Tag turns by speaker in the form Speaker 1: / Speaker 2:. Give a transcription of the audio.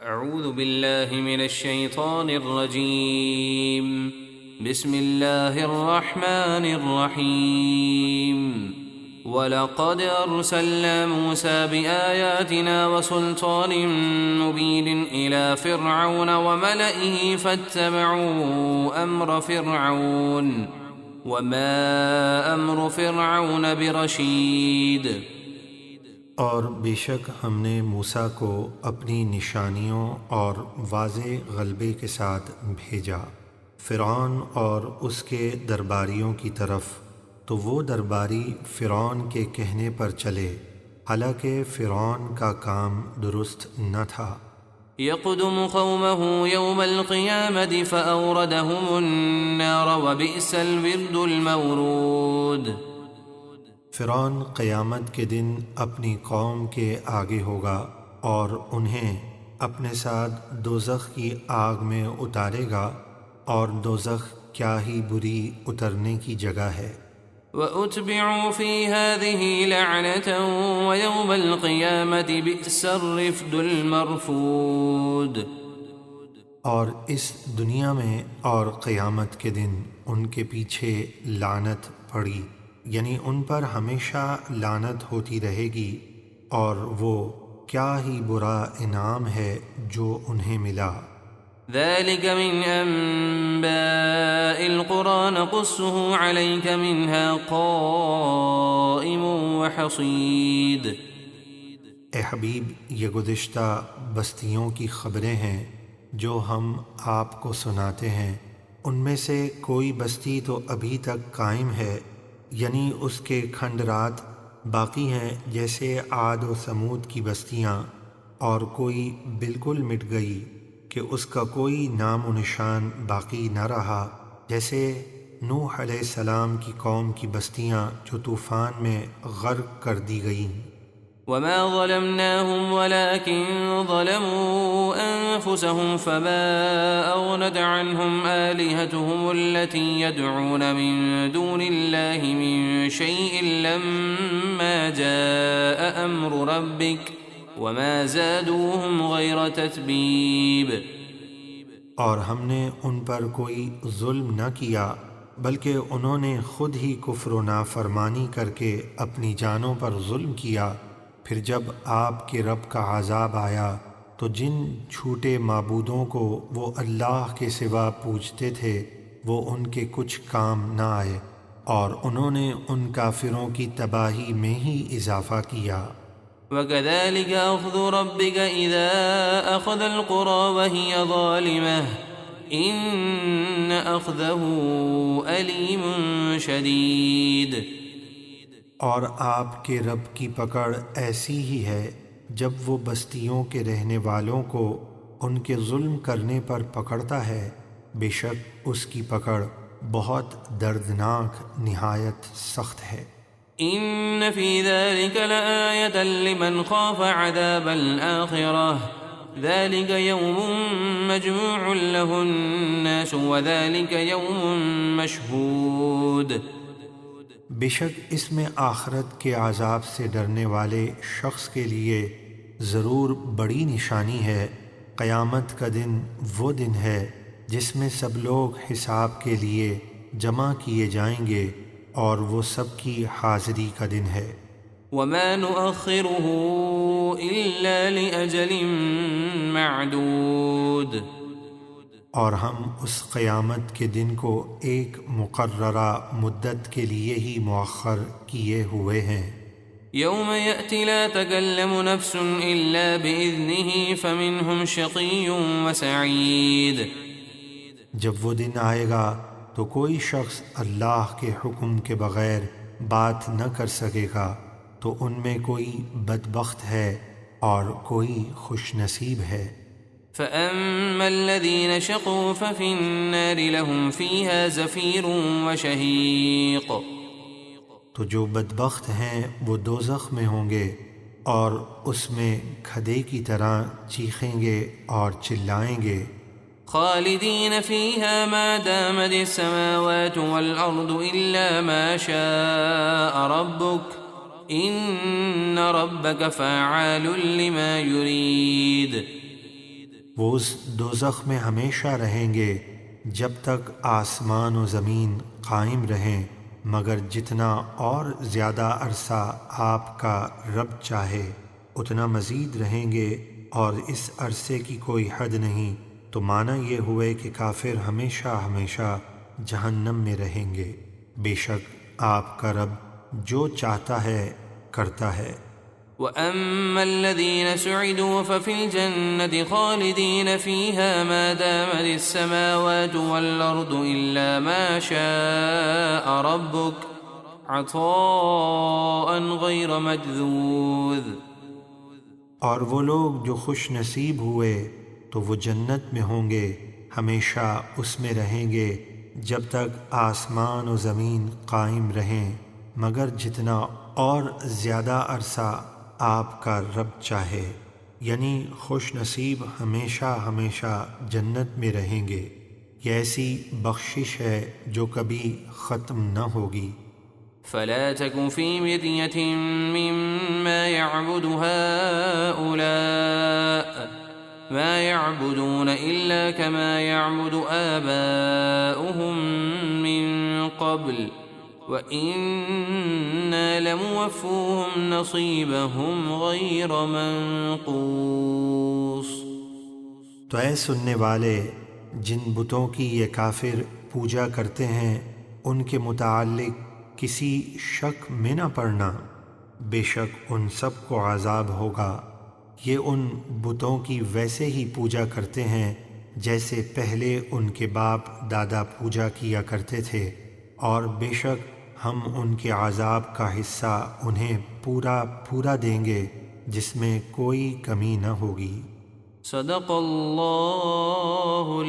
Speaker 1: اعوذ باللہ من الشیطان الرجیم بسم اللہ الرحمن الرحیم وَلَقَدْ أَرْسَلْنَا مُوسَى بِآيَاتِنَا وَسُلْطَانٍ مُبِينٍ إِلَى فِرْعَوْنَ وَمَلَئِهِ فَاتَّبَعُوا أَمْرَ فِرْعَوْنَ وَمَا أَمْرُ فِرْعَوْنَ بِرَشِيدٍ۔
Speaker 2: اور بے شک ہم نے موسیٰ کو اپنی نشانیوں اور واضح غلبے کے ساتھ بھیجا فرعون اور اس کے درباریوں کی طرف، تو وہ درباری فرعون کے کہنے پر چلے، حالانکہ فرعون کا کام درست نہ تھا۔
Speaker 1: يقدم قومه يوم القيامة فأوردهم النار وبئس الورد المورود۔
Speaker 2: فرعون قیامت کے دن اپنی قوم کے آگے ہوگا اور انہیں اپنے ساتھ دوزخ کی آگ میں اتارے گا، اور دوزخ کیا ہی بری اترنے کی جگہ ہے۔
Speaker 1: وَأُتْبِعُوا فِي هَذِهِ لَعْنَةً وَيَوْمَ الْقِيَامَةِ بِئْسَ الرِّفْدُ الْمَرْفُودُ۔
Speaker 2: اور اس دنیا میں اور قیامت کے دن ان کے پیچھے لعنت پڑی، یعنی ان پر ہمیشہ لعنت ہوتی رہے گی، اور وہ کیا ہی برا انعام ہے جو انہیں ملا۔
Speaker 1: ذلك من أنباء القرى نقصه عليك منها قائم وحصيد۔
Speaker 2: اے حبیب، یہ گزشتہ بستیوں کی خبریں ہیں جو ہم آپ کو سناتے ہیں، ان میں سے کوئی بستی تو ابھی تک قائم ہے، یعنی اس کے کھنڈرات باقی ہیں جیسے عاد و سمود کی بستیاں، اور کوئی بالکل مٹ گئی کہ اس کا کوئی نام و نشان باقی نہ رہا، جیسے نوح علیہ السلام کی قوم کی بستیاں جو طوفان میں غرق کر دی گئیں۔
Speaker 1: وما ظلمناهم ولكن ظلموا أنفسهم فما أغنت عنهم آلهتهم التي يدعون من دون الله من شيء لما جاء أمر ربك وما زادوهم غير تتبيب۔
Speaker 2: اور ہم نے ان پر کوئی ظلم نہ کیا، بلکہ انہوں نے خود ہی کفر و نافرمانی کر کے اپنی جانوں پر ظلم کیا۔ پھر جب آپ کے رب کا عذاب آیا تو جن جھوٹے معبودوں کو وہ اللہ کے سوا پوجتے تھے وہ ان کے کچھ کام نہ آئے، اور انہوں نے ان کافروں کی تباہی میں ہی اضافہ کیا۔
Speaker 1: وَكَذَلِكَ أَخْذُ رَبِّكَ إِذَا أَخَذَ الْقُرَى وَهِيَ ظَالِمَةٌ إِنَّ أَخْذَهُ أَلِيمٌ شَدِيدٌ۔
Speaker 2: اور آپ کے رب کی پکڑ ایسی ہی ہے، جب وہ بستیوں کے رہنے والوں کو ان کے ظلم کرنے پر پکڑتا ہے، بے شک اس کی پکڑ بہت دردناک نہایت سخت ہے۔
Speaker 1: إن في ذلك لآية لمن خاف عذاب الآخرة ذلك يوم مجموع له الناس وذلك يوم مشهود۔
Speaker 2: بے شک اس میں آخرت کے عذاب سے ڈرنے والے شخص کے لیے ضرور بڑی نشانی ہے۔ قیامت کا دن وہ دن ہے جس میں سب لوگ حساب کے لیے جمع کیے جائیں گے، اور وہ سب کی حاضری کا دن ہے۔
Speaker 1: وَمَا نُؤَخِّرُهُ إِلَّا لِأَجَلٍ مَّعْدُودٍ۔
Speaker 2: اور ہم اس قیامت کے دن کو ایک مقررہ مدت کے لیے ہی مؤخر کیے ہوئے ہیں۔
Speaker 1: يَوْمَ يَأْتِ لَا تَكَلَّمُ نَفْسٌ إِلَّا بِإِذْنِهِ فَمِنْهُمْ شَقِيٌّ وَسَعِيدٌ۔
Speaker 2: جب وہ دن آئے گا تو کوئی شخص اللہ کے حکم کے بغیر بات نہ کر سکے گا، تو ان میں کوئی بدبخت ہے اور کوئی خوش نصیب ہے۔
Speaker 1: فَأَمَّا الَّذِينَ شَقُوا فَفِي النَّارِ لَهُمْ فِيهَا زَفِيرٌ وَشَهِيقٌ۔
Speaker 2: تو جو بدبخت ہیں وہ دوزخ میں ہوں گے، اور اس میں کھدے کی طرح چیخیں گے اور چلائیں گے۔
Speaker 1: خالدین فیہا ما دامت السماوات والارض الا ما شاء ربک ان ربک فعال لما یرید۔
Speaker 2: وہ اس دوزخ میں ہمیشہ رہیں گے جب تک آسمان و زمین قائم رہیں، مگر جتنا اور زیادہ عرصہ آپ کا رب چاہے اتنا مزید رہیں گے، اور اس عرصے کی کوئی حد نہیں۔ تو معنی یہ ہوئے کہ کافر ہمیشہ ہمیشہ جہنم میں رہیں گے۔ بے شک آپ کا رب جو چاہتا ہے کرتا ہے۔
Speaker 1: وَأَمَّا الَّذِينَ سُعِدُوا فَفِي الْجَنَّةِ خَالِدِينَ فِيهَا مَا دَامَتِ السَّمَاوَاتُ وَالْأَرْضُ إِلَّا مَا شَاءَ رَبُّكَ عَطَاءً غَيْرَ مَجْذُوذٍ۔
Speaker 2: اور وہ لوگ جو خوش نصیب ہوئے تو وہ جنت میں ہوں گے، ہمیشہ اس میں رہیں گے جب تک آسمان و زمین قائم رہیں، مگر جتنا اور زیادہ عرصہ آپ کا رب چاہے، یعنی خوش نصیب ہمیشہ ہمیشہ جنت میں رہیں گے۔ یہ ایسی بخشش ہے جو کبھی ختم نہ ہوگی۔
Speaker 1: فلا تك في مرية مما يعبد هؤلاء ما يعبدون إلا كما يعبد آباؤهم من قبل وإنا لموفوهم نصيبهم غير منقوص۔
Speaker 2: تو اے سننے والے، جن بتوں کی یہ کافر پوجا کرتے ہیں ان کے متعلق کسی شک میں نہ پڑنا، بے شک ان سب کو عذاب ہوگا۔ یہ ان بتوں کی ویسے ہی پوجا کرتے ہیں جیسے پہلے ان کے باپ دادا پوجا کیا کرتے تھے، اور بے شک ہم ان کے عذاب کا حصہ انہیں پورا پورا دیں گے جس میں کوئی کمی نہ ہوگی۔
Speaker 1: صدق اللہ